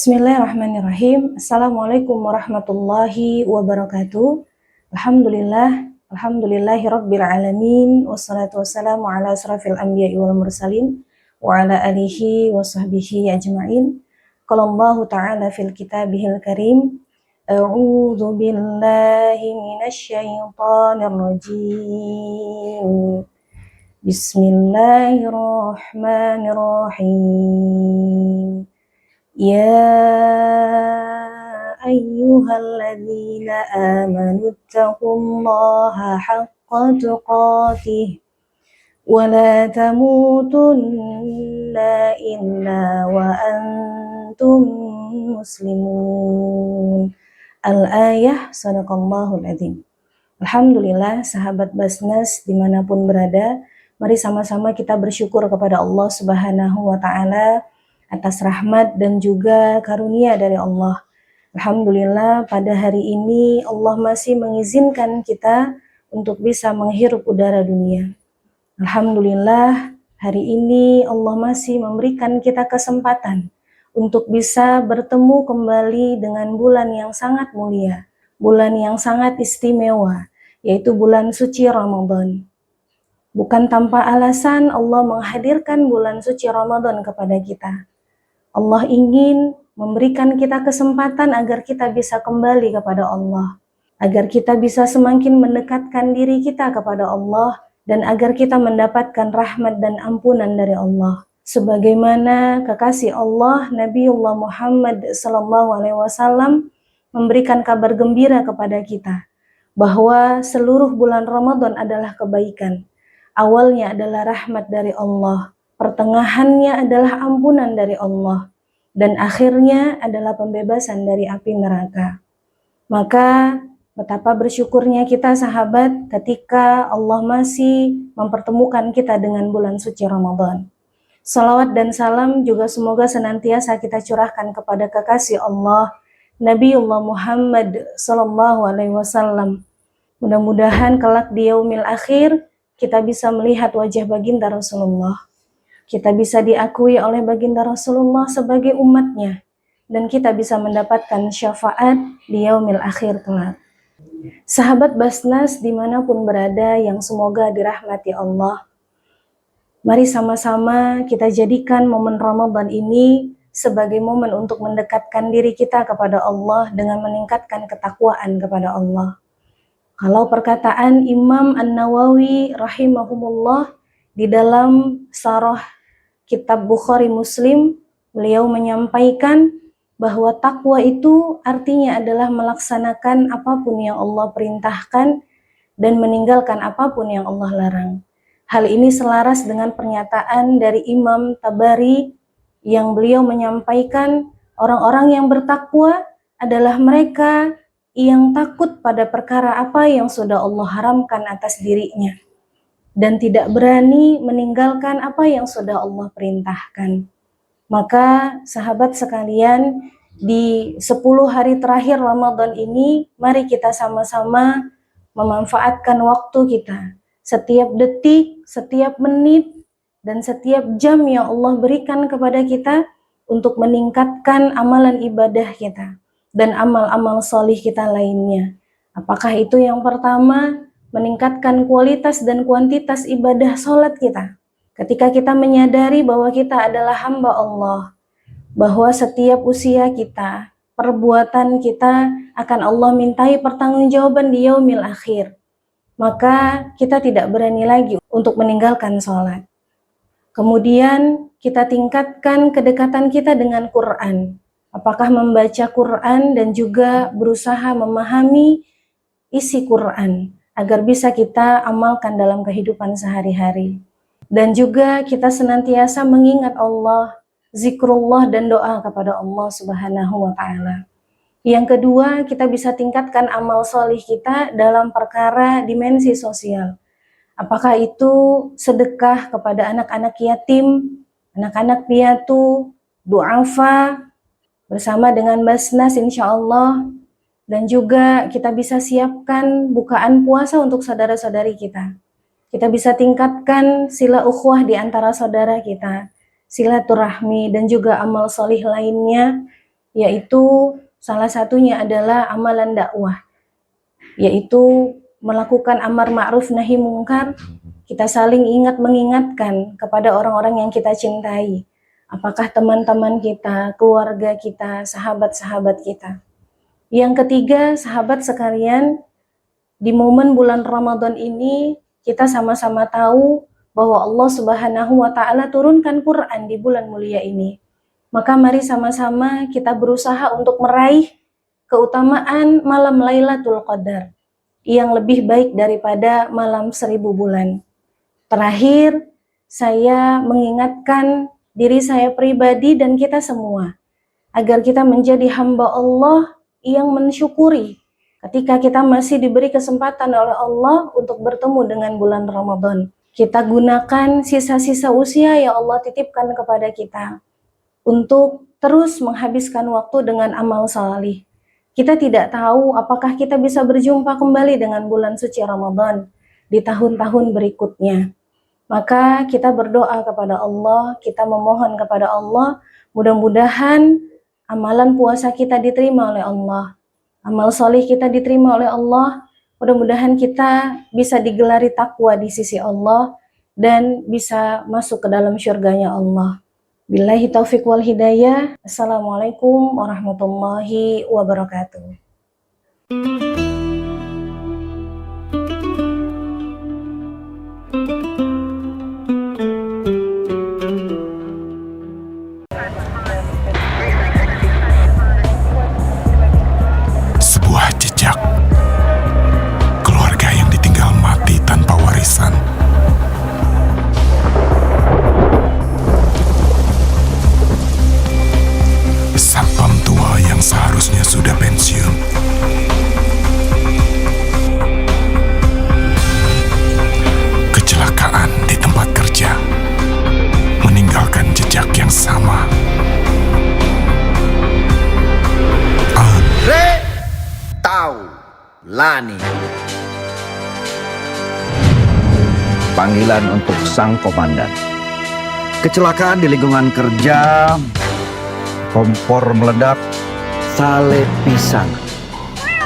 Bismillahirrahmanirrahim. Assalamualaikum warahmatullahi wabarakatuh. Alhamdulillahi rabbil alamin. Wassalatu wassalamu ala asrafil anbiya'i wal mursalin wa ala alihi wa sahbihi ajma'in. Qala Allah ta'ala fil kitabihil karim. A'udzu billahi minasy syaithanir rajim. Bismillahirrahmanirrahim. Ya ayyuhalladzina amanu taqullaha haqqa tuqatih wa la tamutunna illa wa antum muslimun. Al-ayah, sadaqallahul adzim. Alhamdulillah, sahabat Basnas dimanapun berada, mari sama-sama kita bersyukur kepada Allah Subhanahu wa Ta'ala atas rahmat dan juga karunia dari Allah. Alhamdulillah, pada hari ini Allah masih mengizinkan kita untuk bisa menghirup udara dunia. Alhamdulillah, hari ini Allah masih memberikan kita kesempatan untuk bisa bertemu kembali dengan bulan yang sangat mulia, bulan yang sangat istimewa, yaitu bulan suci Ramadan. Bukan tanpa alasan Allah menghadirkan bulan suci Ramadan kepada kita. Allah ingin memberikan kita kesempatan agar kita bisa kembali kepada Allah, agar kita bisa semakin mendekatkan diri kita kepada Allah, dan agar kita mendapatkan rahmat dan ampunan dari Allah. Sebagaimana kekasih Allah Nabiullah Muhammad SAW memberikan kabar gembira kepada kita bahwa seluruh bulan Ramadan adalah kebaikan. Awalnya adalah rahmat dari Allah, pertengahannya adalah ampunan dari Allah, dan akhirnya adalah pembebasan dari api neraka. Maka betapa bersyukurnya kita sahabat ketika Allah masih mempertemukan kita dengan bulan suci Ramadan. Salawat dan salam juga semoga senantiasa kita curahkan kepada kekasih Allah Nabiullah Muhammad SAW. Mudah-mudahan kelak di yaumil akhir kita bisa melihat wajah baginda Rasulullah. Kita bisa diakui oleh baginda Rasulullah sebagai umatnya, dan kita bisa mendapatkan syafaat di yaumil akhir kelak. Sahabat Basnas dimanapun berada yang semoga dirahmati Allah, mari sama-sama kita jadikan momen Ramadan ini sebagai momen untuk mendekatkan diri kita kepada Allah dengan meningkatkan ketakwaan kepada Allah. Kalau perkataan Imam An-Nawawi rahimahumullah di dalam Syarah Kitab Bukhari Muslim, beliau menyampaikan bahwa takwa itu artinya adalah melaksanakan apapun yang Allah perintahkan dan meninggalkan apapun yang Allah larang. Hal ini selaras dengan pernyataan dari Imam Tabari yang beliau menyampaikan orang-orang yang bertakwa adalah mereka yang takut pada perkara apa yang sudah Allah haramkan atas dirinya dan tidak berani meninggalkan apa yang sudah Allah perintahkan. Maka sahabat sekalian, di 10 hari terakhir Ramadan ini, mari kita sama-sama memanfaatkan waktu kita. Setiap detik, setiap menit, dan setiap jam yang Allah berikan kepada kita untuk meningkatkan amalan ibadah kita dan amal-amal solih kita lainnya. Apakah itu yang pertama, meningkatkan kualitas dan kuantitas ibadah sholat kita. Ketika kita menyadari bahwa kita adalah hamba Allah, bahwa setiap usia kita, perbuatan kita akan Allah mintai pertanggungjawaban di yaumil akhir, maka kita tidak berani lagi untuk meninggalkan sholat. Kemudian kita tingkatkan kedekatan kita dengan Quran. Apakah membaca Quran dan juga berusaha memahami isi Quran agar bisa kita amalkan dalam kehidupan sehari-hari. Dan juga kita senantiasa mengingat Allah, zikrullah dan doa kepada Allah Subhanahu wa Ta'ala. Yang kedua, kita bisa tingkatkan amal solih kita dalam perkara dimensi sosial. Apakah itu sedekah kepada anak-anak yatim, anak-anak piatu, du'afa, bersama dengan Basnas insya Allah. Dan juga kita bisa siapkan bukaan puasa untuk saudara-saudari kita. Kita bisa tingkatkan sila ukhuwah di antara saudara kita, silaturahmi dan juga amal solih lainnya yaitu salah satunya adalah amalan dakwah, yaitu melakukan amar ma'ruf nahi mungkar. Kita saling mengingatkan kepada orang-orang yang kita cintai, apakah teman-teman kita, keluarga kita, sahabat-sahabat kita. Yang ketiga, sahabat sekalian, di momen bulan Ramadan ini kita sama-sama tahu bahwa Allah Subhanahu wa Ta'ala turunkan Quran di bulan mulia ini. Maka mari sama-sama kita berusaha untuk meraih keutamaan malam Lailatul Qadar yang lebih baik daripada malam 1000 bulan. Terakhir, saya mengingatkan diri saya pribadi dan kita semua agar kita menjadi hamba Allah yang mensyukuri ketika kita masih diberi kesempatan oleh Allah untuk bertemu dengan bulan Ramadan. Kita gunakan sisa-sisa usia yang Allah titipkan kepada kita untuk terus menghabiskan waktu dengan amal salih. Kita tidak tahu apakah kita bisa berjumpa kembali dengan bulan suci Ramadan di tahun-tahun berikutnya. Maka kita berdoa kepada Allah, kita memohon kepada Allah, mudah-mudahan amalan puasa kita diterima oleh Allah, amal soleh kita diterima oleh Allah, mudah-mudahan kita bisa digelari takwa di sisi Allah dan bisa masuk ke dalam syurganya Allah. Billahi taufiq wal hidayah. Assalamualaikum warahmatullahi wabarakatuh. Sebuah jejak, keluarga yang ditinggal mati tanpa warisan. Satpam tua yang seharusnya sudah pensiun. Kecelakaan di tempat kerja, meninggalkan jejak yang sama. Lani. Panggilan untuk sang komandan. Kecelakaan di lingkungan kerja, kompor meledak, sale pisang.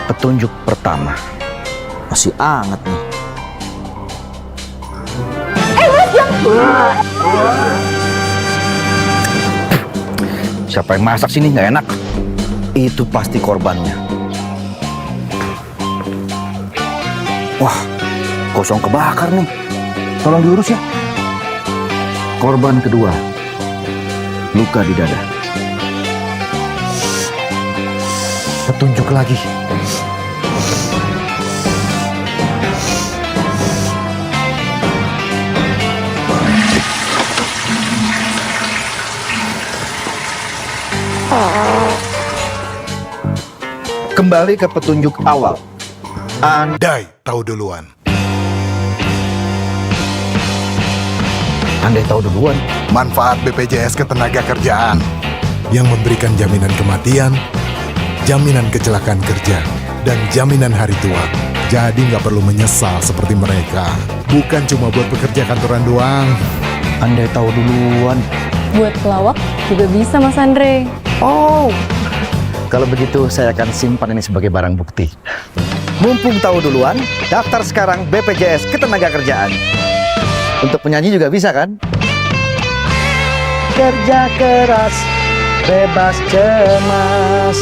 Petunjuk pertama. Masih anget nih. Siapa yang masak sini nggak enak? Itu pasti korbannya. Wah, kosong kebakar nih. Tolong diurus ya. Korban kedua, luka di dada. Petunjuk lagi. Kembali ke petunjuk awal. Andai tahu duluan. Andai tahu duluan. Manfaat BPJS Ketenagakerjaan yang memberikan jaminan kematian, jaminan kecelakaan kerja, dan jaminan hari tua. Jadi nggak perlu menyesal seperti mereka. Bukan cuma buat pekerja kantoran doang. Andai tahu duluan. Buat pelawak juga bisa, Mas Andre. Oh, kalau begitu saya akan simpan ini sebagai barang bukti. Mumpung tahu duluan, daftar sekarang BPJS Ketenagakerjaan. Untuk penyanyi juga bisa kan? Kerja keras, bebas cemas.